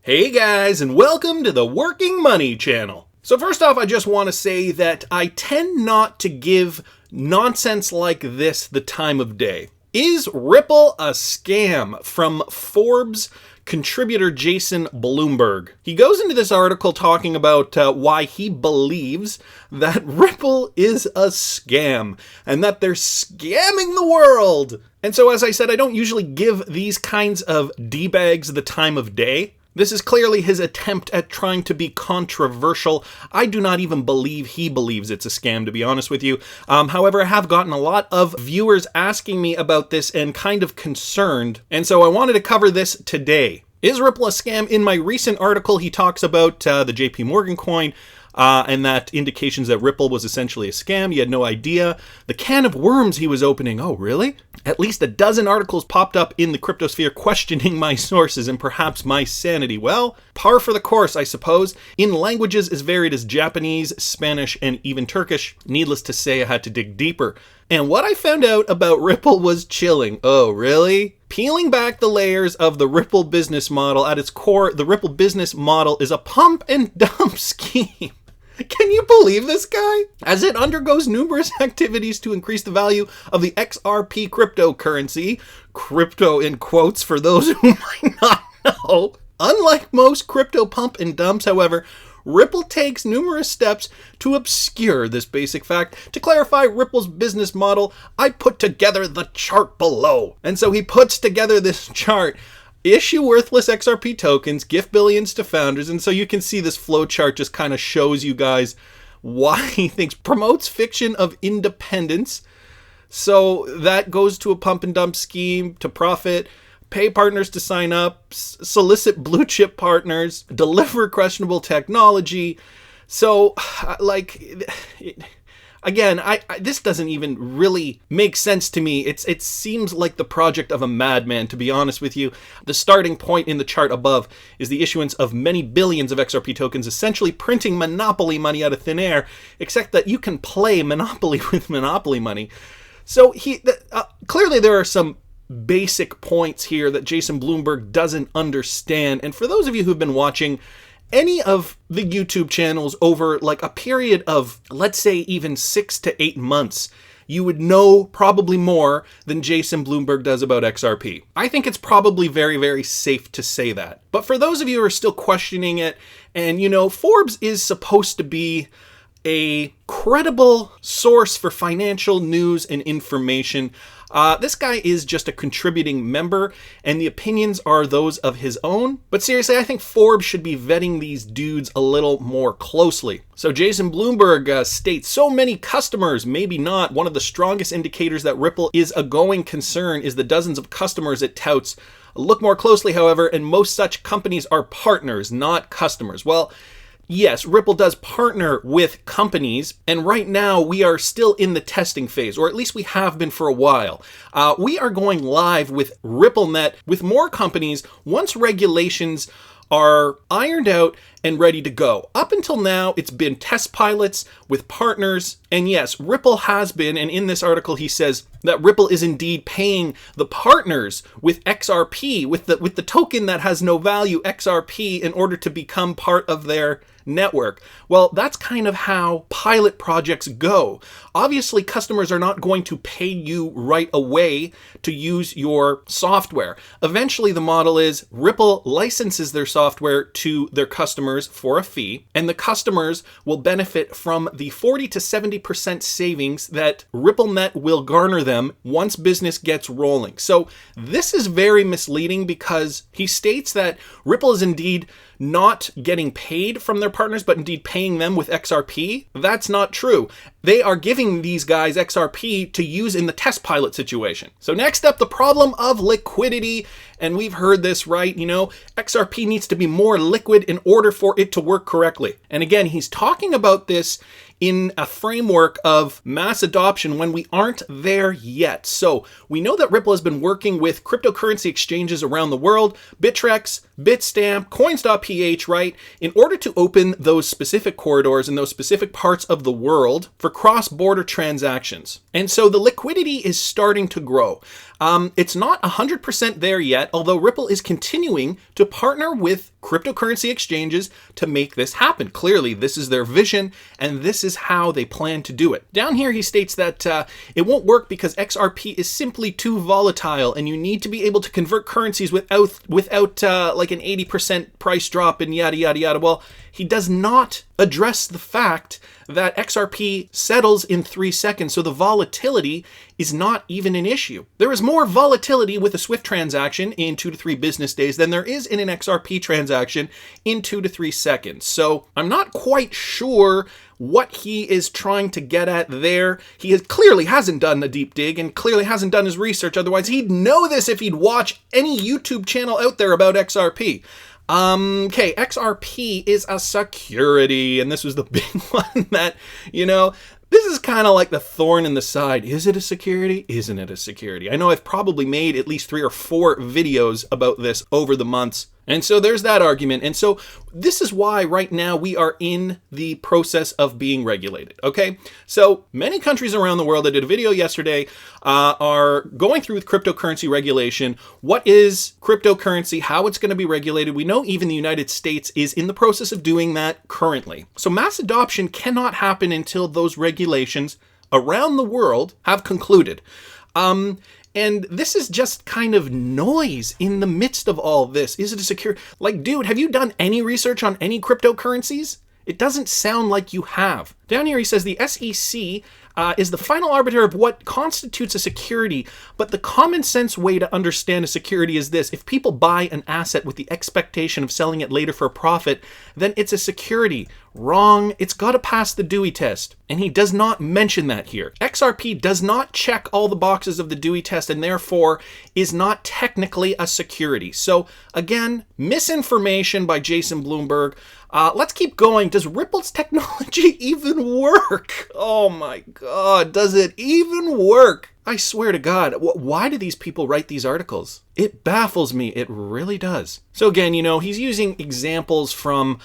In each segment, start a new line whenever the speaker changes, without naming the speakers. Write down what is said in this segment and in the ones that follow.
Hey guys, and welcome to the Working Money channel. So first off, I just want to say that I tend not to give nonsense like this the time of day. Is Ripple a scam? From Forbes contributor Jason Bloomberg. He goes into this article talking about why he believes that Ripple is a scam and that they're scamming the world. And so, as I said, I don't usually give these kinds of D-bags the time of day. This is clearly his attempt at trying to be controversial. I do not even believe he believes it's a scam, to be honest with you. However, I have gotten a lot of viewers asking me about this and kind of concerned, and so I wanted to cover this today. Is Ripple a scam? In my recent article, he talks about the JP Morgan coin, and that indications that Ripple was essentially a scam. He had no idea. The can of worms he was opening. Oh, really? At least a dozen articles popped up in the cryptosphere questioning my sources and perhaps my sanity. Well, par for the course, I suppose. In languages as varied as Japanese, Spanish, and even Turkish. Needless to say, I had to dig deeper. And what I found out about Ripple was chilling. Oh, really? Peeling back the layers of the Ripple business model, at its core, the Ripple business model is a pump and dump scheme. Can you believe this guy? As it undergoes numerous activities to increase the value of the XRP cryptocurrency, crypto in quotes for those who might not know. Unlike most crypto pump and dumps, however, Ripple takes numerous steps to obscure this basic fact. To clarify Ripple's business model, I put together the chart below. And so he puts together this chart. Issue worthless XRP tokens, gift billions to founders, and so you can see this flow chart just kind of shows you guys why he thinks promotes fiction of independence. So that goes to a pump and dump scheme to profit, pay partners to sign up, solicit blue chip partners, deliver questionable technology. So again, this doesn't even really make sense to me. It seems like the project of a madman, to be honest with you. The starting point in the chart above is the issuance of many billions of XRP tokens, essentially printing monopoly money out of thin air, except that you can play Monopoly with monopoly money. So clearly there are some basic points here that Jason Bloomberg doesn't understand. And for those of you who've been watching any of the YouTube channels over like a period of, let's say, even 6 to 8 months, you would know probably more than Jason Bloomberg does about XRP. I think it's probably very, very safe to say that. But for those of you who are still questioning it, and Forbes is supposed to be a credible source for financial news and information. This guy is just a contributing member, and the opinions are those of his own. But seriously, I think Forbes should be vetting these dudes a little more closely. So Jason Bloomberg states, so many customers, maybe not. One of the strongest indicators that Ripple is a going concern is the dozens of customers it touts. Look more closely, however, and most such companies are partners, not customers. Well, yes, Ripple does partner with companies, and right now we are still in the testing phase, or at least we have been for a while. We are going live with RippleNet with more companies once regulations are ironed out and ready to go. Up until now, it's been test pilots with partners, and yes, Ripple has been, and in this article he says that Ripple is indeed paying the partners with XRP, with the token that has no value, XRP, in order to become part of their network. Well, that's kind of how pilot projects go. Obviously, customers are not going to pay you right away to use your software. Eventually, the model is Ripple licenses their software to their customers for a fee, and the customers will benefit from the 40 to 70% savings that RippleNet will garner them once business gets rolling. So this is very misleading because he states that Ripple is indeed not getting paid from their partners, but indeed paying them with XRP. That's not true. They are giving these guys XRP to use in the test pilot situation. So next up, the problem of liquidity. And we've heard this, right? XRP needs to be more liquid in order for it to work correctly. And again, he's talking about this in a framework of mass adoption when we aren't there yet. So we know that Ripple has been working with cryptocurrency exchanges around the world, Bittrex, Bitstamp, Coins.ph, right, in order to open those specific corridors in those specific parts of the world for cross-border transactions. And so the liquidity is starting to grow. It's not 100% there yet, although Ripple is continuing to partner with cryptocurrency exchanges to make this happen. Clearly, this is their vision, and this is how they plan to do it. Down here, he states that it won't work because XRP is simply too volatile, and you need to be able to convert currencies without like an 80% price drop and yada, yada, yada. Well, he does not address the fact that XRP settles in 3 seconds, so the volatility is not even an issue. There is more volatility with a SWIFT transaction in 2 to 3 business days than there is in an XRP transaction in 2 to 3 seconds. So I'm not quite sure what he is trying to get at there. He clearly hasn't done a deep dig and clearly hasn't done his research. Otherwise, he'd know this if he'd watch any YouTube channel out there about XRP. Okay, XRP is a security, and this was the big one that, this is kind of like the thorn in the side. Is it a security? Isn't it a security? I know I've probably made at least 3 or 4 videos about this over the months. And so there's that argument. And so this is why right now we are in the process of being regulated, okay? So many countries around the world, I did a video yesterday, are going through with cryptocurrency regulation. What is cryptocurrency? How it's going to be regulated? We know even the United States is in the process of doing that currently. So mass adoption cannot happen until those regulations around the world have concluded. And this is just kind of noise in the midst of all this. Is it a secure? Like, dude, have you done any research on any cryptocurrencies? It doesn't sound like you have. Down here he says the SEC is the final arbiter of what constitutes a security, but the common sense way to understand a security is this: if people buy an asset with the expectation of selling it later for a profit, then it's a security. Wrong. It's got to pass the Dewey test. And he does not mention that here. XRP does not check all the boxes of the Dewey test and therefore is not technically a security. So again, misinformation by Jason Bloomberg. Let's keep going. Does Ripple's technology even work? Oh my God, does it even work? I swear to God, why do these people write these articles? It baffles me. It really does. So again, he's using examples from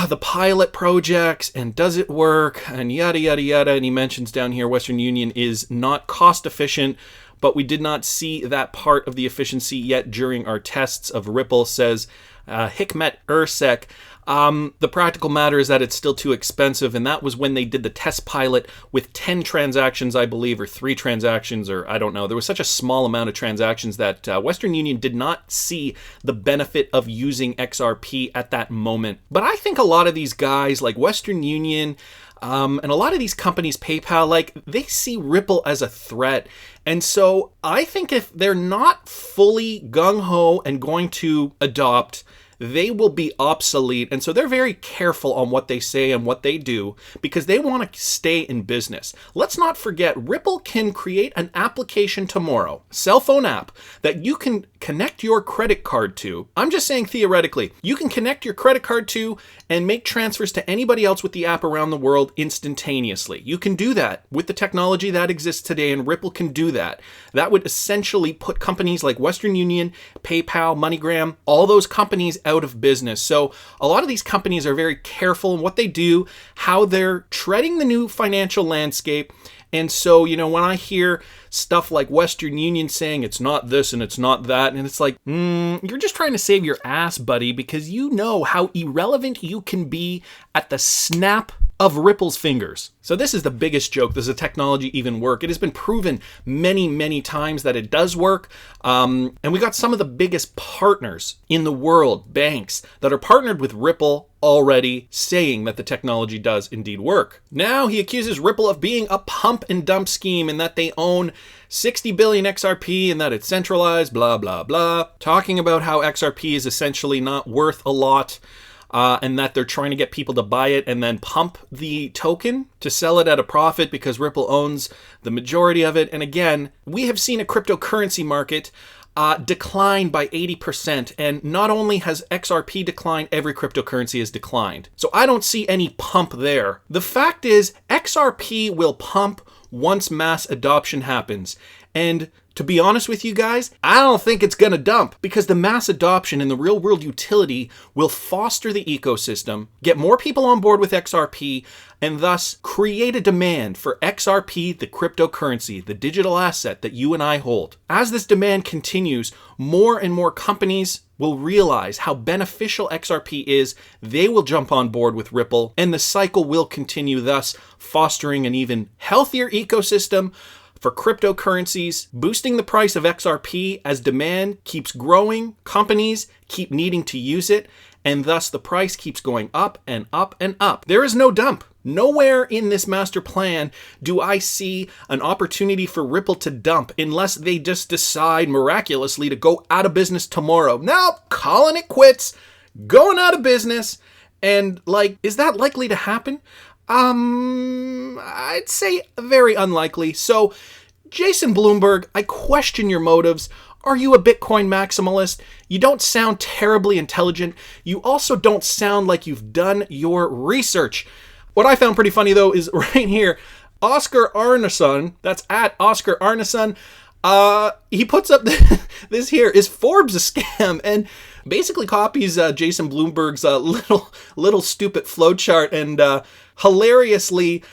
the pilot projects and does it work and yada, yada, yada. And he mentions down here Western Union is not cost efficient, but we did not see that part of the efficiency yet during our tests of Ripple, says Hikmet Ersek. The practical matter is that it's still too expensive, and that was when they did the test pilot with 10 transactions, I believe, or 3 transactions, or I don't know. There was such a small amount of transactions that Western Union did not see the benefit of using XRP at that moment. But I think a lot of these guys, like Western Union, and a lot of these companies, PayPal, they see Ripple as a threat. And so I think if they're not fully gung-ho and going to adopt, they will be obsolete. And so they're very careful on what they say and what they do because they want to stay in business. Let's not forget, Ripple can create an application tomorrow, cell phone app, that you can connect your credit card to. I'm just saying theoretically, you can connect your credit card to and make transfers to anybody else with the app around the world instantaneously. You can do that with the technology that exists today, and Ripple can do that. That would essentially put companies like Western Union, PayPal, MoneyGram, all those companies out of business. So a lot of these companies are very careful in what they do, how they're treading the new financial landscape. And so, when I hear stuff like Western Union saying it's not this and it's not that, and it's like, you're just trying to save your ass, buddy, because you know how irrelevant you can be at the snap of Ripple's fingers. So this is the biggest joke. Does the technology even work? It has been proven many, many times that it does work. And we got some of the biggest partners in the world, banks, that are partnered with Ripple already saying that the technology does indeed work. Now he accuses Ripple of being a pump and dump scheme and that they own 60 billion XRP and that it's centralized, blah, blah, blah. Talking about how XRP is essentially not worth a lot. And that they're trying to get people to buy it and then pump the token to sell it at a profit because Ripple owns the majority of it. And again, we have seen a cryptocurrency market declined by 80%. And not only has XRP declined, every cryptocurrency has declined. So I don't see any pump there. The fact is, XRP will pump once mass adoption happens. And to be honest with you guys, I don't think it's gonna dump, because the mass adoption and the real world utility will foster the ecosystem, get more people on board with XRP, and thus create a demand for XRP, the cryptocurrency, the digital asset that you and I hold. As this demand continues, more and more companies will realize how beneficial XRP is. They will jump on board with Ripple, and the cycle will continue, thus fostering an even healthier ecosystem for cryptocurrencies, boosting the price of XRP as demand keeps growing, companies keep needing to use it, and thus the price keeps going up and up and up. There is no dump. Nowhere in this master plan do I see an opportunity for Ripple to dump unless they just decide miraculously to go out of business tomorrow. Now, calling it quits, going out of business, and is that likely to happen? I'd say very unlikely. So, Jason Bloomberg, I question your motives. Are you a Bitcoin maximalist? You don't sound terribly intelligent. You also don't sound like you've done your research. What I found pretty funny, though, is right here, Oscar Arneson, that's at Oscar Arneson, he puts up this here, is Forbes a scam? And basically copies Jason Bloomberg's little stupid flowchart and hilariously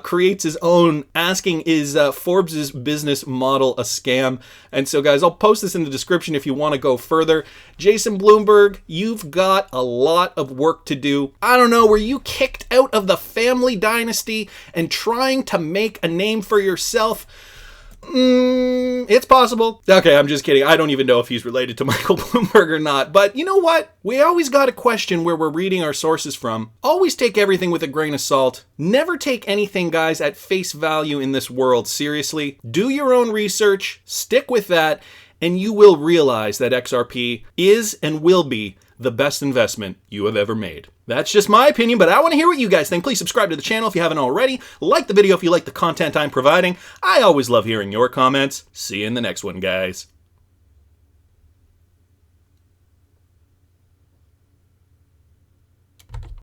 creates his own, asking, is Forbes' business model a scam? And so, guys, I'll post this in the description if you want to go further. Jason Bloomberg, you've got a lot of work to do. I don't know, were you kicked out of the family dynasty and trying to make a name for yourself? It's possible. Okay, I'm just kidding. I don't even know if he's related to Michael Bloomberg or not. But you know what? We always got to question where we're reading our sources from. Always take everything with a grain of salt. Never take anything, guys, at face value in this world. Seriously. Do your own research. Stick with that. And you will realize that XRP is and will be the best investment you have ever made. That's just my opinion, but I want to hear what you guys think. Please subscribe to the channel if you haven't already. Like the video if you like the content I'm providing. I always love hearing your comments. See you in the next one, guys.